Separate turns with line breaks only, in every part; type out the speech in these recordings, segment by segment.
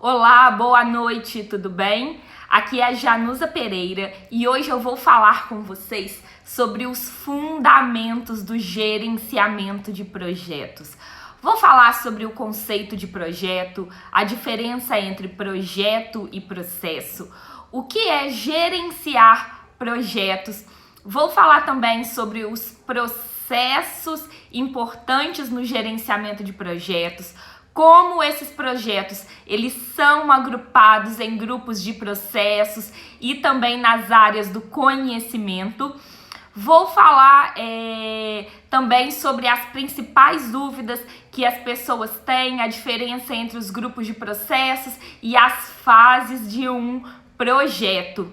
Olá, boa noite, tudo bem? Aqui é a Janusa Pereira e hoje eu vou falar com vocês sobre os fundamentos do gerenciamento de projetos. Vou falar sobre o conceito de projeto, a diferença entre projeto e processo, o que é gerenciar projetos. Vou falar também sobre os processos importantes no gerenciamento de projetos, como esses projetos eles são agrupados em grupos de processos e também nas áreas do conhecimento. Vou falar também sobre as principais dúvidas que as pessoas têm, a diferença entre os grupos de processos e as fases de um projeto.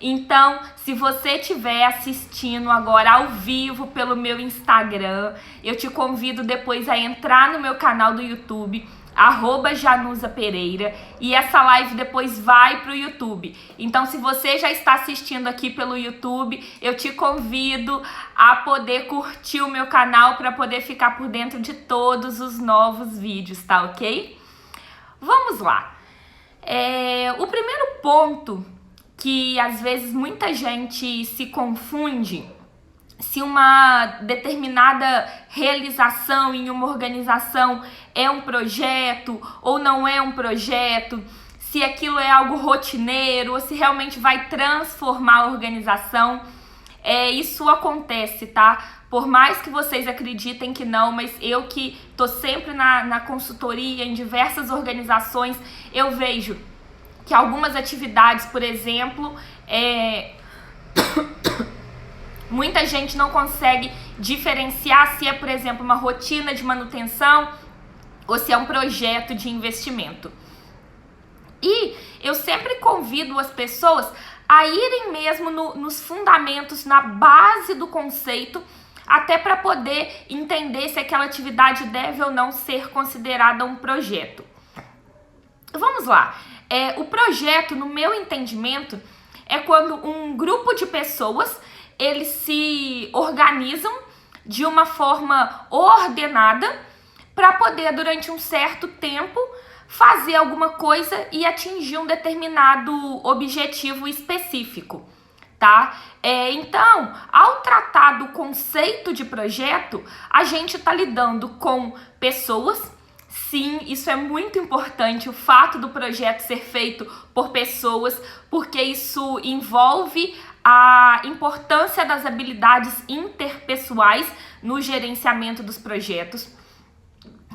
Então, se você estiver assistindo agora ao vivo pelo meu Instagram, eu te convido depois a entrar no meu canal do YouTube, @JanusaPereira, e essa live depois vai para o YouTube. Então, se você já está assistindo aqui pelo YouTube, eu te convido a poder curtir o meu canal para poder ficar por dentro de todos os novos vídeos, tá ok? Vamos lá. O primeiro ponto que às vezes muita gente se confunde se uma determinada realização em uma organização é um projeto ou não é um projeto, se aquilo é algo rotineiro ou se realmente vai transformar a organização. Isso acontece, tá? Por mais que vocês acreditem que não, mas eu que tô sempre na consultoria, em diversas organizações, eu vejo que algumas atividades, por exemplo, muita gente não consegue diferenciar se é, por exemplo, uma rotina de manutenção ou se é um projeto de investimento. E eu sempre convido as pessoas a irem mesmo nos fundamentos, na base do conceito, até para poder entender se aquela atividade deve ou não ser considerada um projeto. Vamos lá. O projeto, no meu entendimento, é quando um grupo de pessoas eles se organizam de uma forma ordenada para poder, durante um certo tempo, fazer alguma coisa e atingir um determinado objetivo específico, tá? Então, ao tratar do conceito de projeto, a gente está lidando com pessoas. Sim, isso é muito importante, o fato do projeto ser feito por pessoas, porque isso envolve a importância das habilidades interpessoais no gerenciamento dos projetos.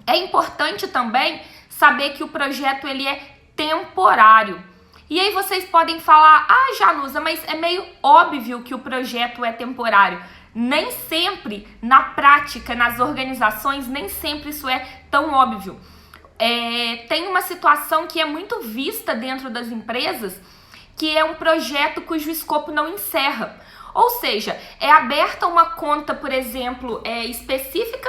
É importante também saber que o projeto ele é temporário. E aí vocês podem falar, Janusa, mas é meio óbvio que o projeto é temporário. Nem sempre, na prática, nas organizações, nem sempre isso é tão óbvio. Tem uma situação que é muito vista dentro das empresas, que é um projeto cujo escopo não encerra. Ou seja, é aberta uma conta, por exemplo, específica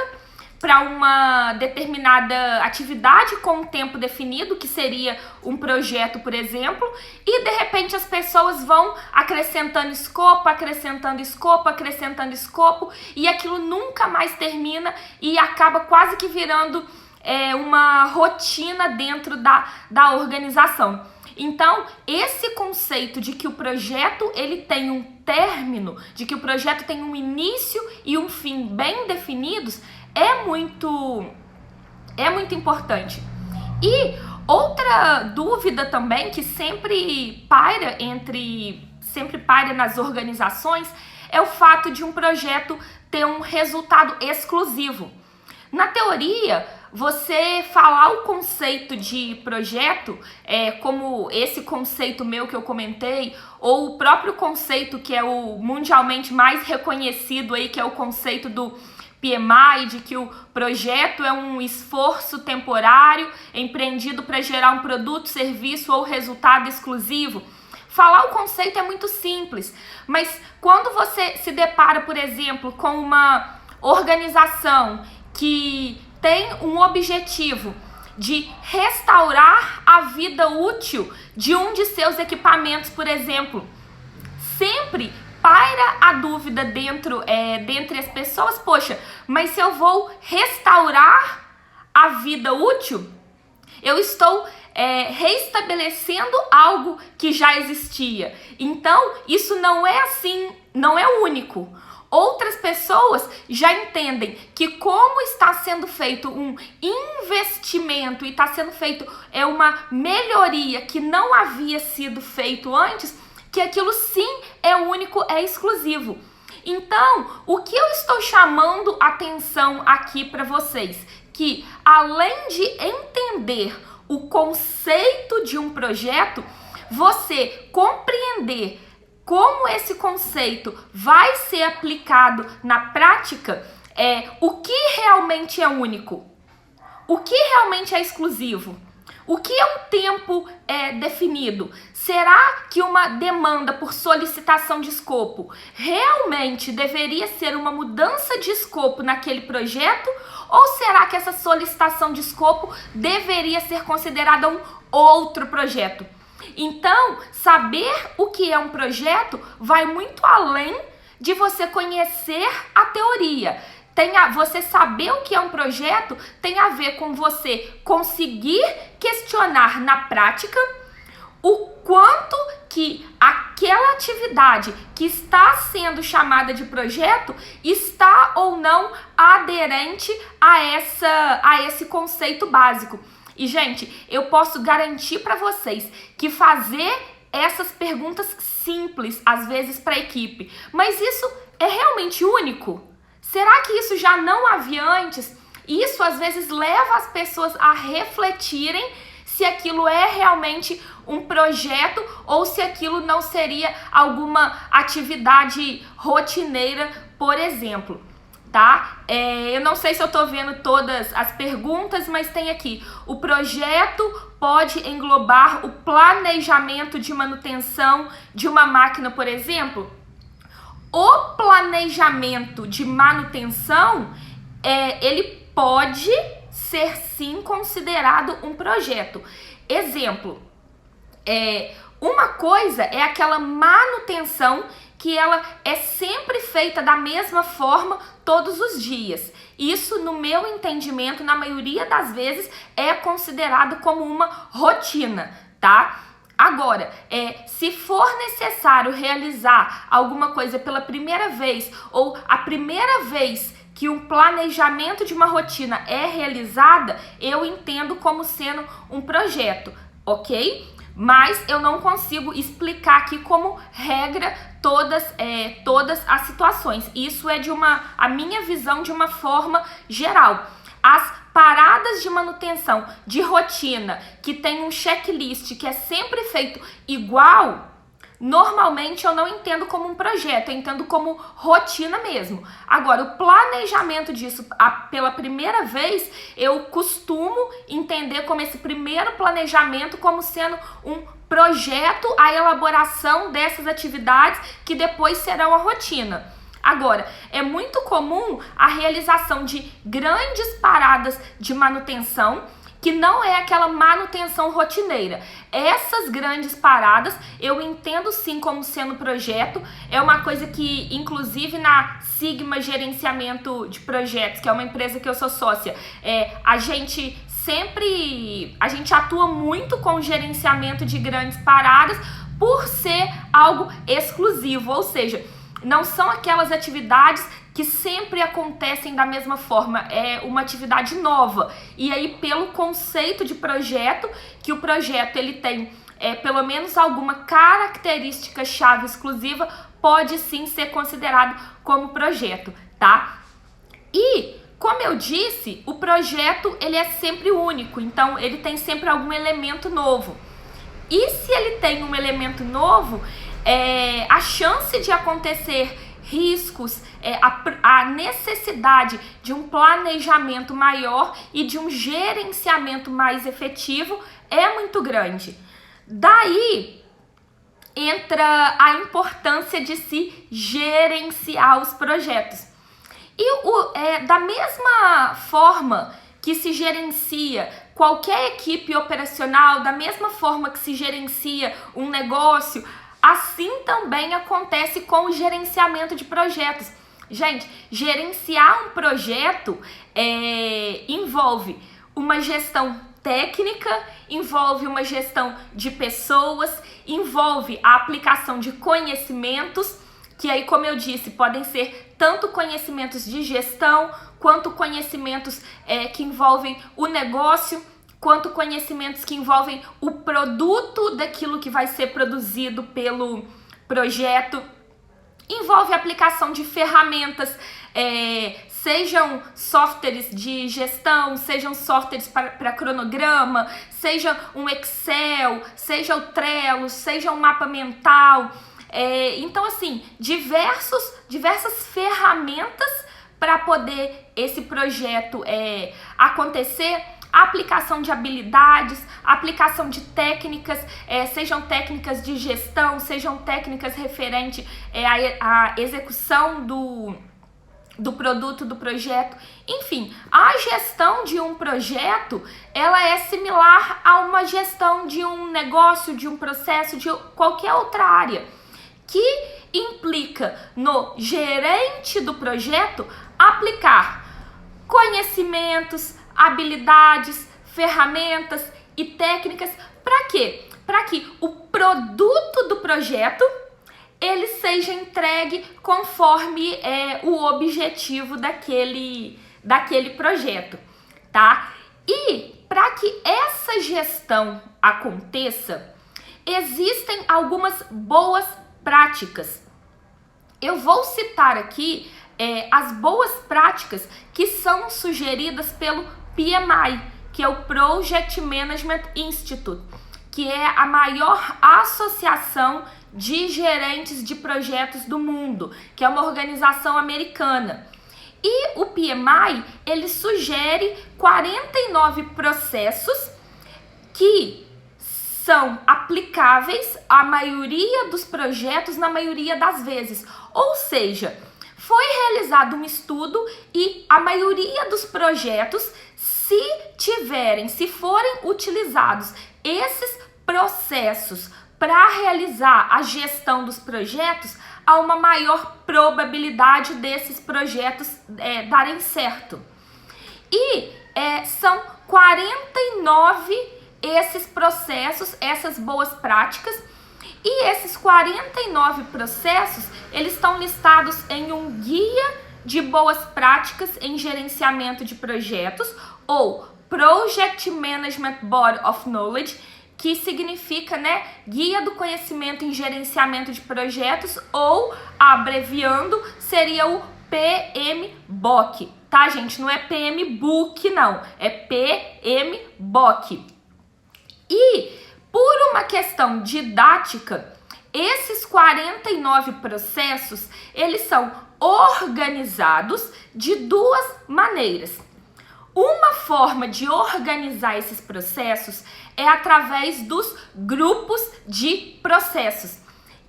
para uma determinada atividade com um tempo definido, que seria um projeto, por exemplo, e de repente as pessoas vão acrescentando escopo, e aquilo nunca mais termina e acaba quase que virando uma rotina dentro da organização. Então, esse conceito de que o projeto ele tem um término, de que o projeto tem um início e um fim bem definidos, é muito importante. E outra dúvida também que sempre paira nas organizações é o fato de um projeto ter um resultado exclusivo. Na teoria, você falar o conceito de projeto, como esse conceito meu que eu comentei, ou o próprio conceito que é o mundialmente mais reconhecido aí, que é o conceito do PMI, de que o projeto é um esforço temporário empreendido para gerar um produto, serviço ou resultado exclusivo. Falar o conceito é muito simples, mas quando você se depara, por exemplo, com uma organização que tem um objetivo de restaurar a vida útil de um de seus equipamentos, por exemplo, sempre paira a dúvida dentre as pessoas, poxa, mas se eu vou restaurar a vida útil, eu estou reestabelecendo algo que já existia. Então, isso não é assim, não é único. Outras pessoas já entendem que como está sendo feito um investimento e está sendo feito uma melhoria que não havia sido feito antes, que aquilo sim é único, é exclusivo. Então, o que eu estou chamando atenção aqui para vocês? Que além de entender o conceito de um projeto, você compreender como esse conceito vai ser aplicado na prática, o que realmente é único, o que realmente é exclusivo, o que é um tempo definido. Será que uma demanda por solicitação de escopo realmente deveria ser uma mudança de escopo naquele projeto? Ou será que essa solicitação de escopo deveria ser considerada um outro projeto? Então, saber o que é um projeto vai muito além de você conhecer a teoria. Você saber o que é um projeto tem a ver com você conseguir questionar na prática o quanto que aquela atividade que está sendo chamada de projeto está ou não aderente a esse conceito básico. E, gente, eu posso garantir para vocês que fazer essas perguntas simples, às vezes, para a equipe, mas isso é realmente único? Será que isso já não havia antes? Isso, às vezes, leva as pessoas a refletirem se aquilo é realmente um projeto ou se aquilo não seria alguma atividade rotineira, por exemplo. Tá? Eu não sei se eu tô vendo todas as perguntas, mas tem aqui: o projeto pode englobar o planejamento de manutenção de uma máquina, por exemplo? O planejamento de manutenção, ele pode ser sim considerado um projeto. Exemplo, uma coisa é aquela manutenção que ela é sempre feita da mesma forma todos os dias. Isso, no meu entendimento, na maioria das vezes, é considerado como uma rotina, tá? Agora, se for necessário realizar alguma coisa pela primeira vez ou a primeira vez que um planejamento de uma rotina é realizada, eu entendo como sendo um projeto, ok? Mas eu não consigo explicar aqui como regra todas as situações. Isso é a minha visão de uma forma geral. As paradas de manutenção de rotina que tem um checklist que é sempre feito igual, normalmente eu não entendo como um projeto, eu entendo como rotina mesmo. Agora, o planejamento disso pela primeira vez, eu costumo entender como esse primeiro planejamento como sendo um projeto, a elaboração dessas atividades que depois serão a rotina. Agora, é muito comum a realização de grandes paradas de manutenção, que não é aquela manutenção rotineira. Essas grandes paradas eu entendo sim como sendo projeto. É uma coisa que, inclusive, na Sigma Gerenciamento de Projetos, que é uma empresa que eu sou sócia, a gente atua muito com o gerenciamento de grandes paradas por ser algo exclusivo, ou seja, não são aquelas atividades que sempre acontecem da mesma forma, é uma atividade nova. E aí, pelo conceito de projeto, que o projeto ele tem pelo menos alguma característica-chave exclusiva, pode sim ser considerado como projeto, tá? E, como eu disse, o projeto ele é sempre único, então ele tem sempre algum elemento novo. E se ele tem um elemento novo, a chance de acontecer riscos, a necessidade de um planejamento maior e de um gerenciamento mais efetivo é muito grande. Daí entra a importância de se gerenciar os projetos. E da mesma forma que se gerencia qualquer equipe operacional, da mesma forma que se gerencia um negócio, assim também acontece com o gerenciamento de projetos. Gente, gerenciar um projeto envolve uma gestão técnica, envolve uma gestão de pessoas, envolve a aplicação de conhecimentos, que aí, como eu disse, podem ser tanto conhecimentos de gestão, quanto conhecimentos que envolvem o negócio, quanto conhecimentos que envolvem o produto daquilo que vai ser produzido pelo projeto. Envolve a aplicação de ferramentas, sejam softwares de gestão, sejam softwares para cronograma, seja um Excel, seja o Trello, seja um mapa mental. Então, assim, diversas ferramentas para poder esse projeto acontecer. A aplicação de habilidades, a aplicação de técnicas, sejam técnicas de gestão, sejam técnicas referentes à execução do produto, do projeto. Enfim, a gestão de um projeto, ela é similar a uma gestão de um negócio, de um processo, de qualquer outra área, que implica no gerente do projeto aplicar conhecimentos, habilidades, ferramentas e técnicas. Para quê? Para que o produto do projeto ele seja entregue conforme o objetivo daquele projeto, tá? E para que essa gestão aconteça, existem algumas boas práticas. Eu vou citar aqui as boas práticas que são sugeridas pelo PMI, que é o Project Management Institute, que é a maior associação de gerentes de projetos do mundo, que é uma organização americana. E o PMI, ele sugere 49 processos que são aplicáveis à maioria dos projetos na maioria das vezes. Ou seja, foi realizado um estudo e a maioria dos projetos, se forem utilizados esses processos para realizar a gestão dos projetos, há uma maior probabilidade desses projetos darem certo. E são 49 esses processos, essas boas práticas, e esses 49 processos, eles estão listados em um guia de boas práticas em gerenciamento de projetos, ou Project Management Body of Knowledge, que significa, Guia do Conhecimento em Gerenciamento de Projetos, ou, abreviando, seria o PMBOK, tá, gente? Não é PMBOK, não, é PMBOK. E, por uma questão didática, esses 49 processos, eles são organizados de duas maneiras. Uma forma de organizar esses processos é através dos grupos de processos,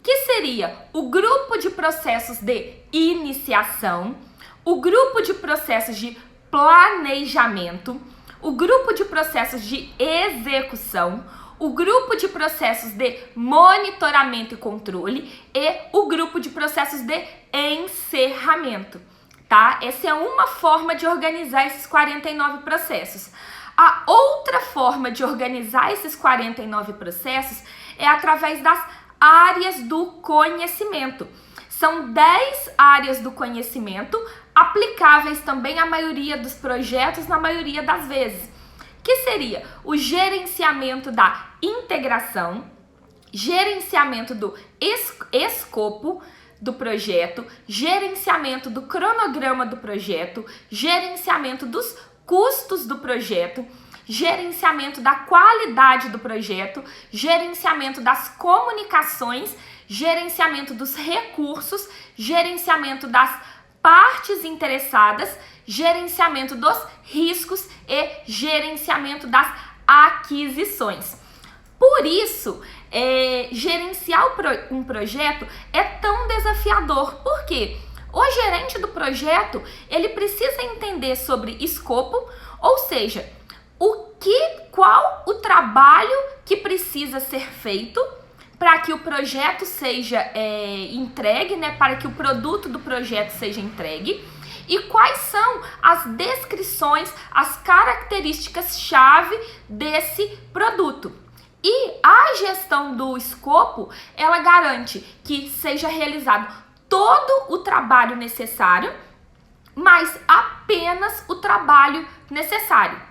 que seria o grupo de processos de iniciação, o grupo de processos de planejamento, o grupo de processos de execução, o grupo de processos de monitoramento e controle e o grupo de processos de encerramento, tá? Essa é uma forma de organizar esses 49 processos. A outra forma de organizar esses 49 processos é através das áreas do conhecimento. São 10 áreas do conhecimento aplicáveis também à maioria dos projetos, na maioria das vezes, que seria o gerenciamento da integração, gerenciamento do escopo do projeto, gerenciamento do cronograma do projeto, gerenciamento dos custos do projeto, gerenciamento da qualidade do projeto, gerenciamento das comunicações, gerenciamento dos recursos, gerenciamento das partes interessadas, gerenciamento dos riscos e gerenciamento das aquisições. Por isso, gerenciar um projeto é tão desafiador. Por quê? O gerente do projeto, ele precisa entender sobre escopo, ou seja, qual o trabalho que precisa ser feito para que o projeto seja entregue, para que o produto do projeto seja entregue. e quais são as descrições, as características-chave desse produto. E a gestão do escopo, ela garante que seja realizado todo o trabalho necessário, mas apenas o trabalho necessário.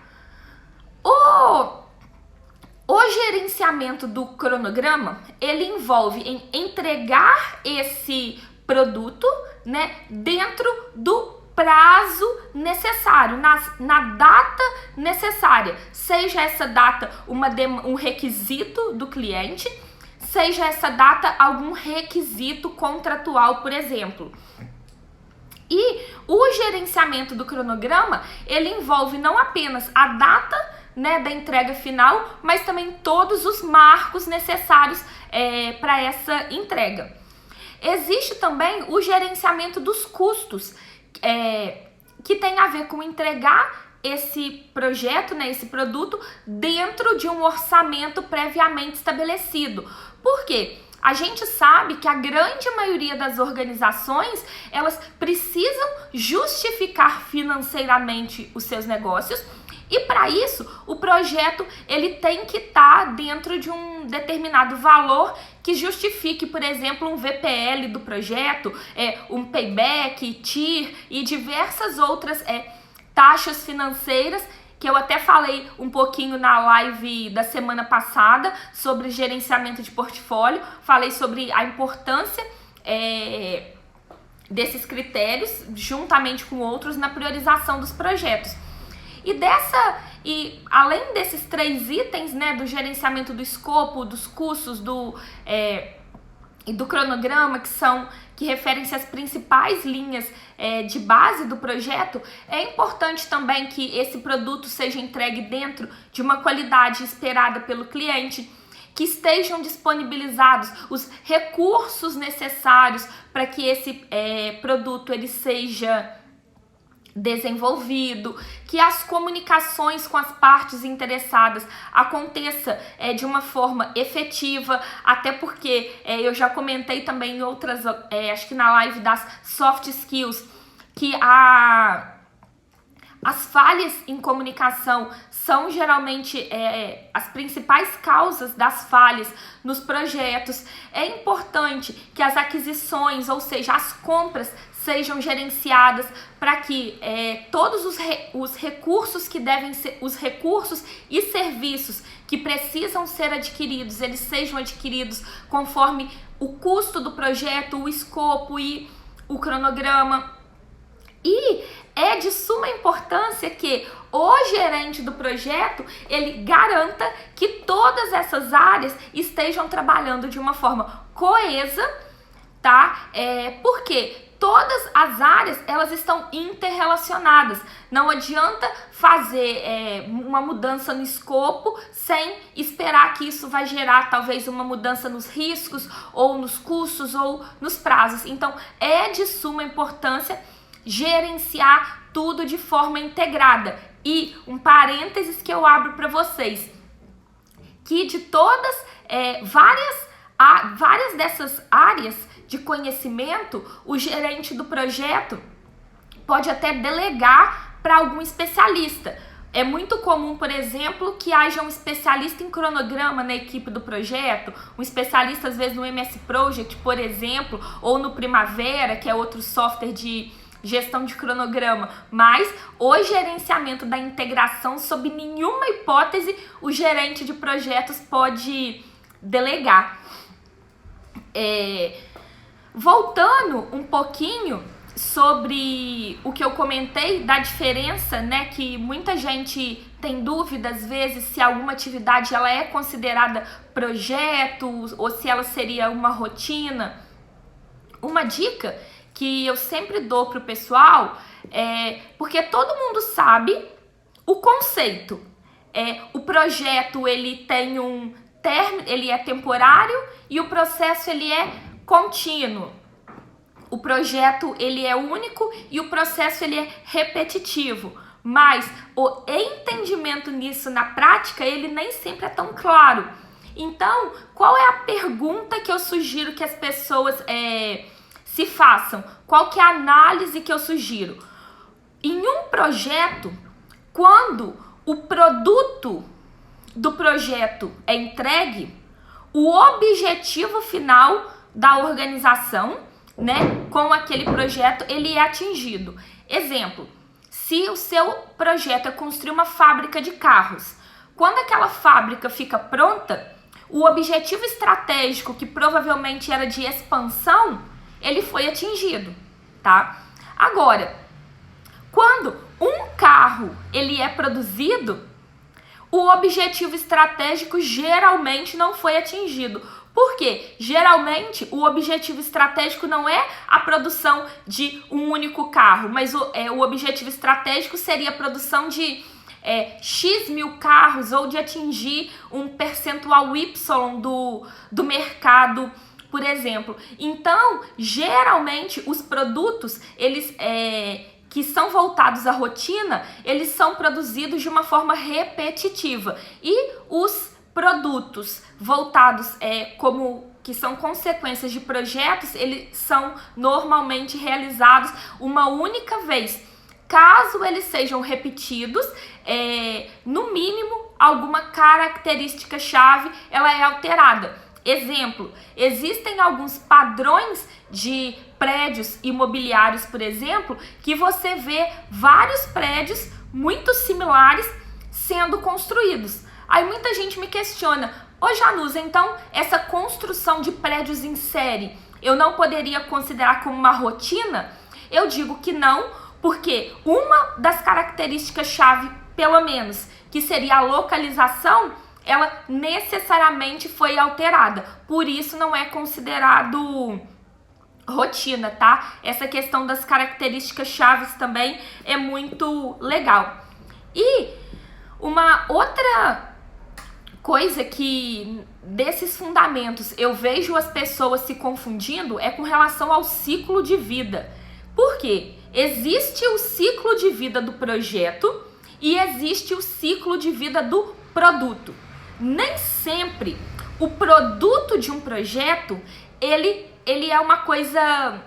O gerenciamento do cronograma, ele envolve em entregar esse produto, né, dentro do prazo necessário, na data necessária, seja essa data um requisito do cliente, seja essa data algum requisito contratual, por exemplo. E o gerenciamento do cronograma, ele envolve não apenas a data, né, da entrega final, mas também todos os marcos necessários para essa entrega. Existe também o gerenciamento dos custos, que tem a ver com entregar esse projeto, né, esse produto, dentro de um orçamento previamente estabelecido. Por quê? A gente sabe que a grande maioria das organizações, elas precisam justificar financeiramente os seus negócios, e para isso, o projeto ele tem que estar dentro de um determinado valor que justifique, por exemplo, um VPL do projeto, um payback, TIR e diversas outras taxas financeiras, que eu até falei um pouquinho na live da semana passada sobre gerenciamento de portfólio, falei sobre a importância desses critérios, juntamente com outros, na priorização dos projetos. E além desses 3 itens, né, do gerenciamento do escopo, dos custos e do cronograma, que referem-se às principais linhas de base do projeto, é importante também que esse produto seja entregue dentro de uma qualidade esperada pelo cliente, que estejam disponibilizados os recursos necessários para que esse produto ele seja desenvolvido, que as comunicações com as partes interessadas aconteça de uma forma efetiva, até porque eu já comentei também em outras, acho que na live das soft skills, que as falhas em comunicação são geralmente as principais causas das falhas nos projetos. É importante que as aquisições, ou seja, as compras, sejam gerenciadas para que todos os recursos que devem ser, os recursos e serviços que precisam ser adquiridos, eles sejam adquiridos conforme o custo do projeto, o escopo e o cronograma. E é de suma importância que o gerente do projeto, ele garanta que todas essas áreas estejam trabalhando de uma forma coesa, tá? Porque todas as áreas, elas estão interrelacionadas. Não adianta fazer uma mudança no escopo sem esperar que isso vai gerar talvez uma mudança nos riscos, ou nos custos, ou nos prazos. Então, é de suma importância gerenciar tudo de forma integrada. E um parênteses que eu abro para vocês, que de todas, várias dessas áreas de conhecimento, o gerente do projeto pode até delegar para algum especialista. É muito comum, por exemplo, que haja um especialista em cronograma na equipe do projeto, um especialista às vezes no MS Project, por exemplo, ou no Primavera, que é outro software de gestão de cronograma, mas o gerenciamento da integração, sob nenhuma hipótese, o gerente de projetos pode delegar. Voltando um pouquinho sobre o que eu comentei da diferença, né, que muita gente tem dúvida às vezes se alguma atividade ela é considerada projeto ou se ela seria uma rotina. Uma dica que eu sempre dou pro pessoal porque todo mundo sabe o conceito. O projeto ele tem um término, ele é temporário e o processo ele é contínuo. O projeto ele é único e o processo ele é repetitivo, mas o entendimento nisso na prática ele nem sempre é tão claro. Então, qual é a pergunta que eu sugiro que as pessoas se façam? Qual que é a análise que eu sugiro? Em um projeto, quando o produto do projeto é entregue, o objetivo final da organização, né, com aquele projeto, ele é atingido. Exemplo, se o seu projeto é construir uma fábrica de carros, quando aquela fábrica fica pronta, o objetivo estratégico, que provavelmente era de expansão, ele foi atingido, tá? Agora, quando um carro ele é produzido, o objetivo estratégico geralmente não foi atingido. Por quê? Geralmente o objetivo estratégico não é a produção de um único carro, mas o objetivo estratégico seria a produção de X mil carros ou de atingir um percentual Y do mercado, por exemplo. Então, geralmente os produtos, eles que são voltados à rotina, eles são produzidos de uma forma repetitiva. E os produtos voltados que são consequências de projetos, eles são normalmente realizados uma única vez. Caso eles sejam repetidos, no mínimo, alguma característica-chave ela é alterada. Exemplo, existem alguns padrões de prédios imobiliários, por exemplo, que você vê vários prédios muito similares sendo construídos. Aí muita gente me questiona, ô Januza, então essa construção de prédios em série eu não poderia considerar como uma rotina? Eu digo que não, porque uma das características-chave, pelo menos, que seria a localização, ela necessariamente foi alterada. Por isso não é considerado rotina, tá? Essa questão das características chaves também é muito legal. E uma outra coisa que desses fundamentos eu vejo as pessoas se confundindo é com relação ao ciclo de vida. Por quê? Existe o ciclo de vida do projeto e existe o ciclo de vida do produto. Nem sempre o produto de um projeto, ele é uma coisa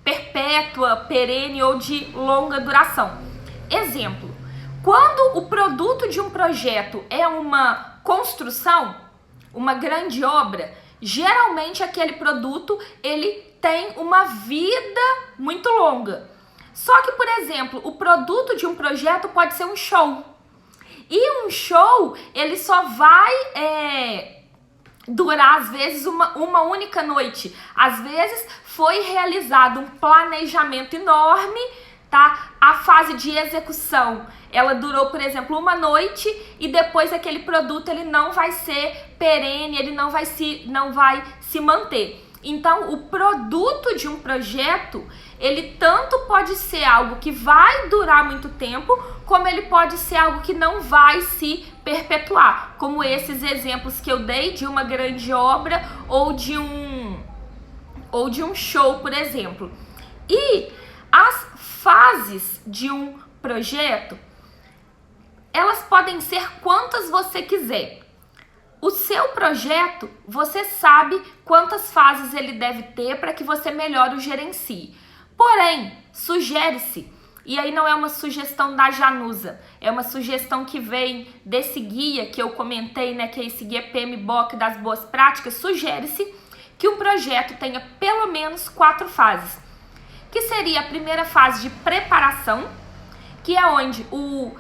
perpétua, perene ou de longa duração. Exemplo, quando o produto de um projeto é uma construção, uma grande obra, geralmente aquele produto ele tem uma vida muito longa. Só que, por exemplo, o produto de um projeto pode ser um show. E um show, ele só vai durar, às vezes, uma única noite. Às vezes, foi realizado um planejamento enorme, tá? A fase de execução, ela durou, por exemplo, uma noite e depois aquele produto, ele não vai ser perene, ele não vai se manter. Então, o produto de um projeto, ele tanto pode ser algo que vai durar muito tempo, como ele pode ser algo que não vai se perpetuar, como esses exemplos que eu dei de uma grande obra ou de um show, por exemplo. E as fases de um projeto, elas podem ser quantas você quiser. O seu projeto, você sabe quantas fases ele deve ter para que você melhor o gerencie. Porém, sugere-se, e aí não é uma sugestão da Januza, é uma sugestão que vem desse guia que eu comentei, né, que é esse guia PMBOK das boas práticas, sugere-se que um projeto tenha pelo menos 4 fases, que seria a primeira fase de preparação, que é onde o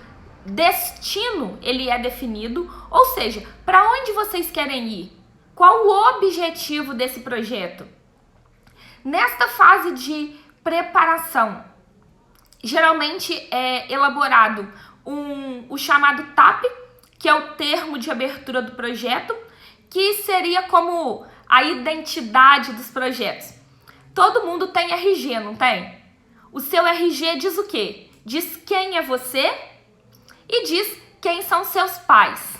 destino ele é definido, ou seja, para onde vocês querem ir? Qual o objetivo desse projeto? Nesta fase de preparação, geralmente é elaborado o chamado TAP, que é o termo de abertura do projeto, que seria como a identidade dos projetos. Todo mundo tem RG, não tem? O seu RG diz o quê? Diz quem é você e diz quem são seus pais.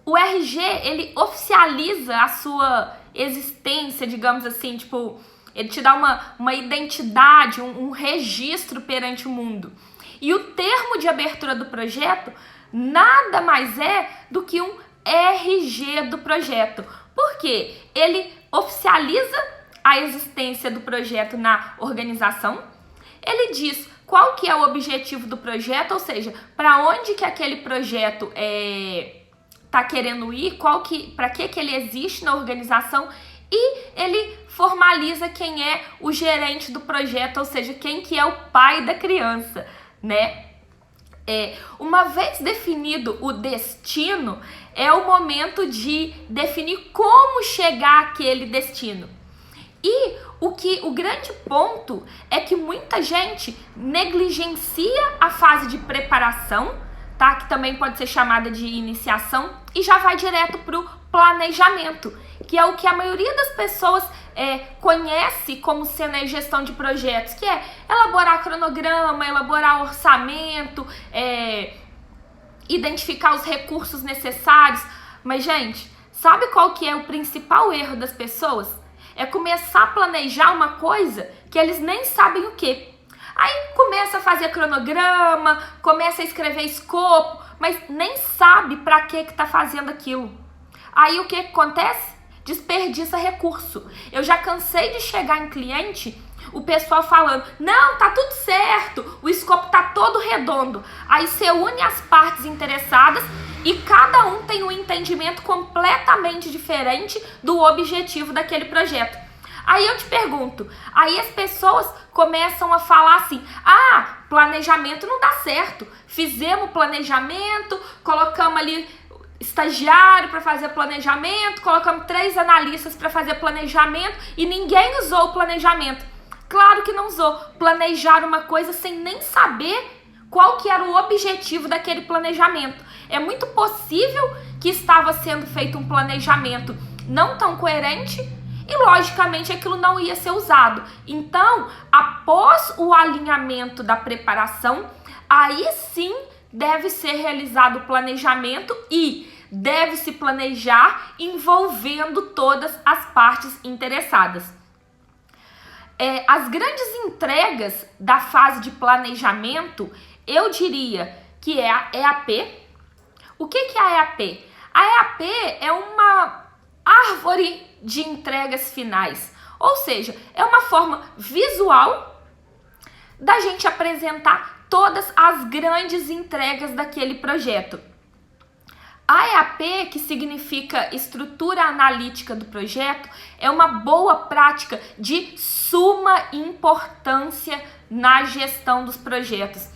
O RG, ele oficializa a sua existência, digamos assim, tipo, ele te dá uma identidade, um registro perante o mundo. E o termo de abertura do projeto nada mais é do que um RG do projeto. Por quê? Ele oficializa a existência do projeto na organização, ele diz qual que é o objetivo do projeto, ou seja, para onde que aquele projeto tá querendo ir, para que ele existe na organização, e ele formaliza quem é o gerente do projeto, ou seja, quem que é o pai da criança, né? Uma vez definido o destino, é o momento de definir como chegar àquele destino. E o grande ponto é que muita gente negligencia a fase de preparação, tá? Que também pode ser chamada de iniciação, e já vai direto para o planejamento, que é o que a maioria das pessoas conhece como sendo a gestão de projetos, que é elaborar cronograma, elaborar orçamento, identificar os recursos necessários. Mas, gente, sabe qual que é o principal erro das pessoas? É começar a planejar uma coisa que eles nem sabem o que. Aí começa a fazer cronograma, começa a escrever escopo, mas nem sabe para que tá fazendo aquilo. Aí o que acontece? Desperdiça recurso. Eu já cansei de chegar em cliente, o pessoal falando, não, tá tudo certo, o escopo tá todo redondo. Aí você une as partes interessadas e cada um tem um entendimento completamente diferente do objetivo daquele projeto. Aí eu te pergunto, aí as pessoas começam a falar assim, planejamento não dá certo, fizemos planejamento, colocamos ali estagiário para fazer planejamento, colocamos 3 analistas para fazer planejamento e ninguém usou o planejamento. Claro que não usou. Planejar uma coisa sem nem saber qual que era o objetivo daquele planejamento. É muito possível que estava sendo feito um planejamento não tão coerente e, logicamente, aquilo não ia ser usado. Então, após o alinhamento da preparação, aí sim deve ser realizado o planejamento e deve-se planejar envolvendo todas as partes interessadas. As grandes entregas da fase de planejamento, eu diria que é a EAP. O que é a EAP? A EAP é uma árvore de entregas finais, ou seja, é uma forma visual da gente apresentar todas as grandes entregas daquele projeto. A EAP, que significa Estrutura Analítica do Projeto, é uma boa prática de suma importância na gestão dos projetos,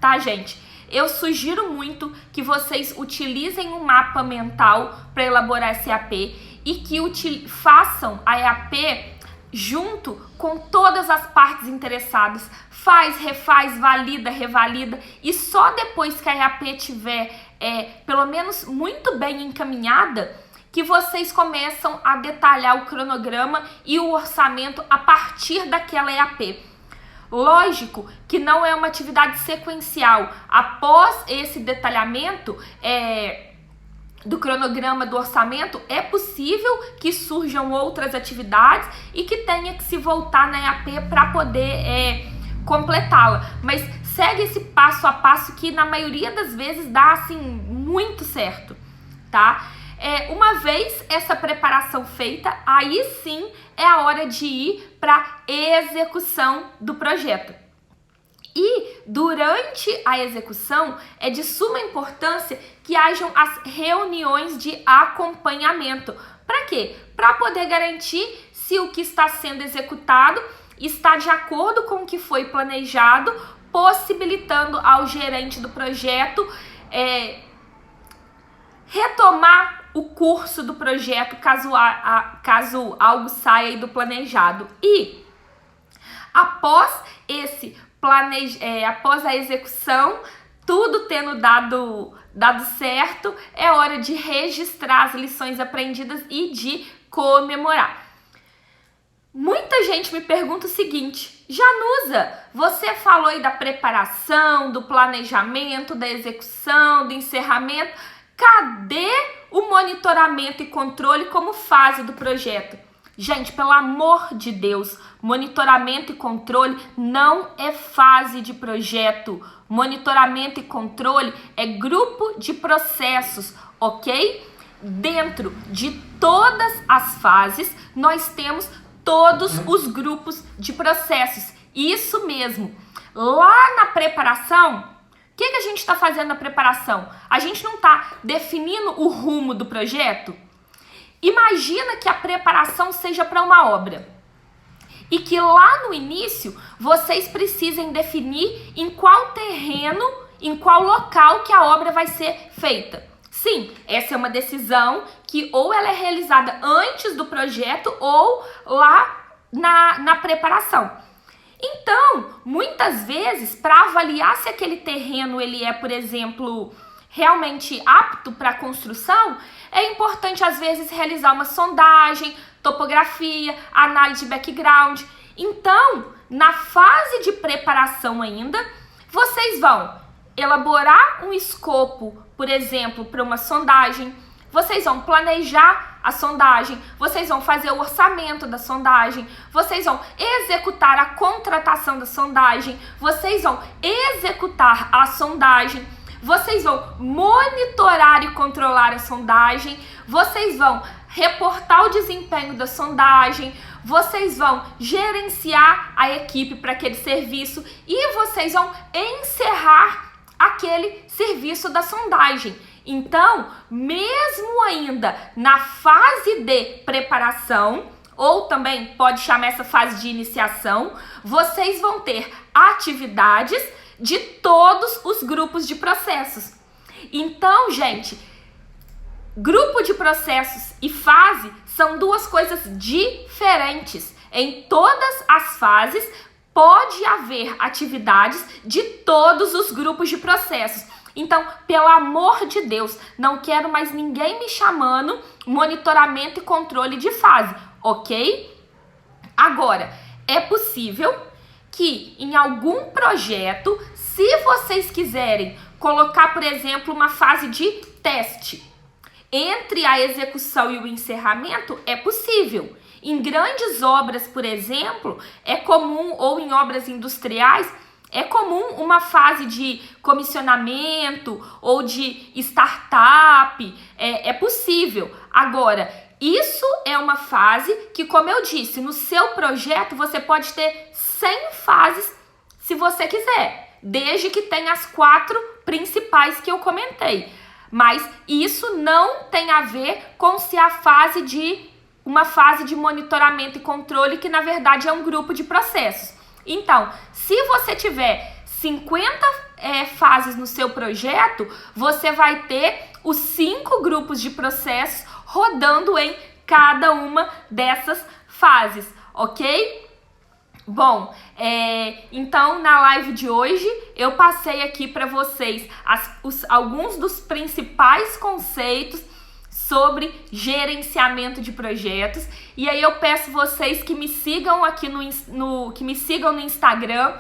tá, gente? Eu sugiro muito que vocês utilizem um mapa mental para elaborar essa EAP e que façam a EAP junto com todas as partes interessadas, faz, refaz, valida, revalida, e só depois que a EAP estiver pelo menos muito bem encaminhada, que vocês começam a detalhar o cronograma e o orçamento a partir daquela EAP. Lógico que não é uma atividade sequencial. Após esse detalhamento do cronograma, do orçamento, é possível que surjam outras atividades e que tenha que se voltar na EAP para poder completá-la. Mas segue esse passo a passo que na maioria das vezes dá assim muito certo, tá? Uma vez essa preparação feita, aí sim é a hora de ir para execução do projeto. E durante a execução é de suma importância que hajam as reuniões de acompanhamento. Para quê? Para poder garantir se o que está sendo executado está de acordo com o que foi planejado, possibilitando ao gerente do projeto retomar o curso do projeto caso algo saia do planejado. E após após a execução, tudo tendo dado certo, é hora de registrar as lições aprendidas e de comemorar. Muita gente me pergunta o seguinte: Janusa, você falou aí da preparação, do planejamento, da execução, do encerramento. Cadê o monitoramento e controle como fase do projeto? Gente, pelo amor de Deus, monitoramento e controle não é fase de projeto. Monitoramento e controle é grupo de processos, ok? Dentro de todas as fases, nós temos todos os grupos de processos, Isso mesmo. Lá na preparação, o que a gente está fazendo na preparação? A gente não está definindo o rumo do projeto? Imagina que a preparação seja para uma obra e que lá no início vocês precisem definir em qual terreno, em qual local que a obra vai ser feita. Sim, essa é uma decisão que ou ela é realizada antes do projeto ou lá na preparação. Então, muitas vezes, para avaliar se aquele terreno ele é, por exemplo, realmente apto para construção, é importante às vezes realizar uma sondagem, topografia, análise de background. Então, na fase de preparação ainda, vocês vão elaborar um escopo, por exemplo, para uma sondagem, vocês vão planejar a sondagem, vocês vão fazer o orçamento da sondagem, vocês vão executar a contratação da sondagem, vocês vão executar a sondagem, vocês vão monitorar e controlar a sondagem, vocês vão reportar o desempenho da sondagem, vocês vão gerenciar a equipe para aquele serviço e vocês vão encerrar aquele serviço da sondagem. Então, mesmo ainda na fase de preparação, ou também pode chamar essa fase de iniciação, vocês vão ter atividades de todos os grupos de processos. Então, gente, grupo de processos e fase são duas coisas diferentes. Em todas as fases, pode haver atividades de todos os grupos de processos. Então, pelo amor de Deus, não quero mais ninguém me chamando monitoramento e controle de fase, ok? Agora, é possível que em algum projeto, se vocês quiserem colocar, por exemplo, uma fase de teste entre a execução e o encerramento, é possível. Em grandes obras, por exemplo, é comum, ou em obras industriais, é comum uma fase de comissionamento ou de startup, é possível. Agora, isso é uma fase que, como eu disse, no seu projeto você pode ter 100 fases se você quiser, desde que tenha as 4 principais que eu comentei. Mas isso não tem a ver com se a fase de uma fase de monitoramento e controle, que na verdade é um grupo de processos. Então, se você tiver 50 fases no seu projeto, você vai ter os 5 grupos de processos rodando em cada uma dessas fases, ok? Bom, então na live de hoje eu passei aqui para vocês alguns dos principais conceitos sobre gerenciamento de projetos. E aí eu peço vocês que me sigam aqui no Instagram,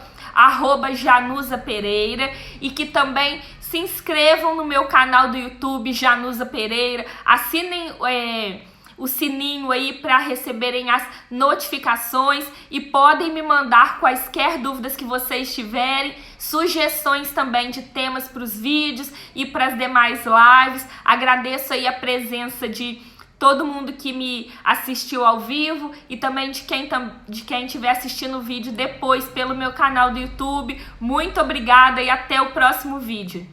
@JanusaPereira, e que também se inscrevam no meu canal do YouTube, Janusa Pereira, assinem o sininho aí para receberem as notificações e podem me mandar quaisquer dúvidas que vocês tiverem, sugestões também de temas para os vídeos e para as demais lives. Agradeço aí a presença de todo mundo que me assistiu ao vivo e também de quem estiver assistindo o vídeo depois pelo meu canal do YouTube. Muito obrigada e até o próximo vídeo.